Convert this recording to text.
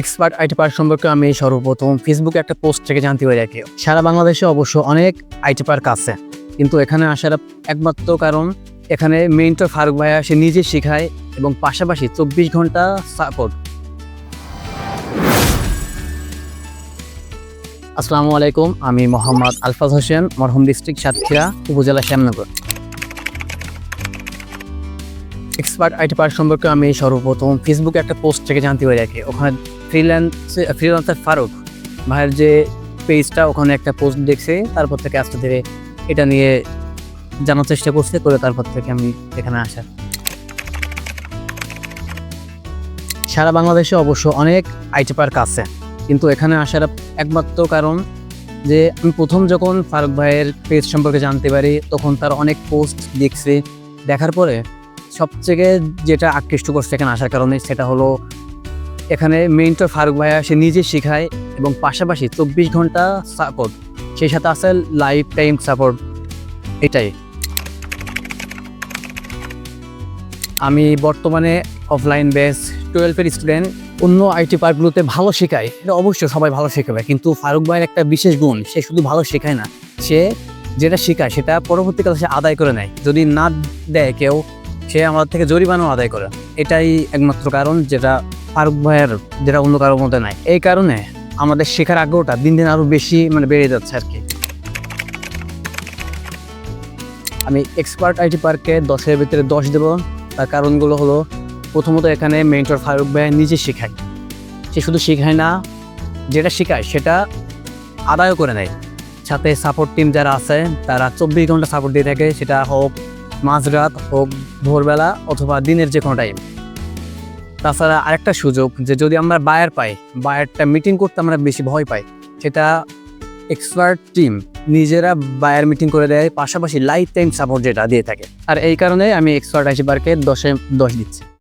Expert IT park সম্পর্কে আমি সর্বপ্রথম ফেসবুকে একটা পোস্ট থেকে জানতে পারি আর কি। সারা বাংলাদেশে অবশ্য অনেক আইটি পার্ক আছে, কিন্তু এখানে আসার একমাত্র কারণ এখানে মেন্টর ফারুক ভাইয়া সে নিজে শেখায় এবং পাশাপাশি 24 ঘন্টা সাপোর্ট। আসসালামু আলাইকুম, আমি মোহাম্মদ আলফাজ হোসেন, মরহুম ডিস্ট্রিক্ট সাতক্ষীরা, উপজেলা শ্যামনগর। এক্সপার্ট আইটি পার্ক সম্পর্কে আমি সর্বপ্রথম ফেসবুকে একটা পোস্ট থেকে জানতে পারি আর কি। ওখানে ফ্রিল্যান্সার ফারুক ভাইয়ের যে পেজটা, ওখানে একটা পোস্ট দেখছি, তারপর থেকে আস্তে ধীরে এটা নিয়ে জানার চেষ্টা করছি, করে তারপর থেকে আমি এখানে আসা। সারা বাংলাদেশে অবশ্য অনেক আইটি পার্ক আছে, কিন্তু এখানে আসার একমাত্র কারণ যে আমি প্রথম যখন ফারুক ভাইয়ের পেজ সম্পর্কে জানতে পারি, তখন তার অনেক পোস্ট দেখছি। দেখার পরে সবথেকে যেটা আকৃষ্ট করছে এখানে আসার কারণে, সেটা হলো এখানে মেন্টর ফারুক ভাইয়া সে নিজে শেখায় এবং পাশাপাশি 24 ঘন্টা সাপোর্ট, সেই সাথে আছে লাইফ টাইম সাপোর্ট। এটাই আমি বর্তমানে অফলাইন বেস 12-এর স্টুডেন্ট। অন্য আইটি পার্কগুলোতে ভালো শেখায়, এটা অবশ্যই সবাই ভালো শেখাবে, কিন্তু ফারুক ভাইয়ের একটা বিশেষ গুণ, সে শুধু ভালো শেখায় না, সে যেটা শেখায় সেটা পরবর্তীকালে সে আদায় করে নেয়। যদি না দেয় কেউ, সে আমাদের থেকে জরিমানাও আদায় করে। এটাই একমাত্র কারণ যেটা ফারুক ভাইয়ের, যেটা অন্য কারোর মধ্যে নাই। এই কারণে আমাদের শেখার আগ্রহটা দিন দিন আরও বেশি বেড়ে যাচ্ছে আর কি। আমি এক্সপার্ট আইটি পার্কে 10-এর ভিতরে 10 দেবো। তার কারণগুলো হলো, প্রথমত এখানে মেন্টর ফারুক ভাই নিজে শেখায়। সে শুধু শেখায় না, যেটা শেখায় সেটা আদায়ও করে নেয়। সাথে সাপোর্ট টিম যারা আছে তারা 24 ঘন্টা সাপোর্ট দিয়ে থাকে, সেটা হোক মাঝরাত, হোক ভোরবেলা, অথবা দিনের যে কোনো টাইম। তাছাড়া আরেকটা সুযোগ, যে যদি আমরা বায়ারটা মিটিং করতে আমরা বেশি ভয় পাই, সেটা এক্সপার্ট টিম নিজেরা বায়ার মিটিং করে দেয়, পাশাপাশি লাইফ টাইম সাপোর্ট যেটা দিয়ে থাকে। আর এই কারণে আমি এক্সপার্ট আইটি পার্কে 10-এ 10 দিচ্ছি।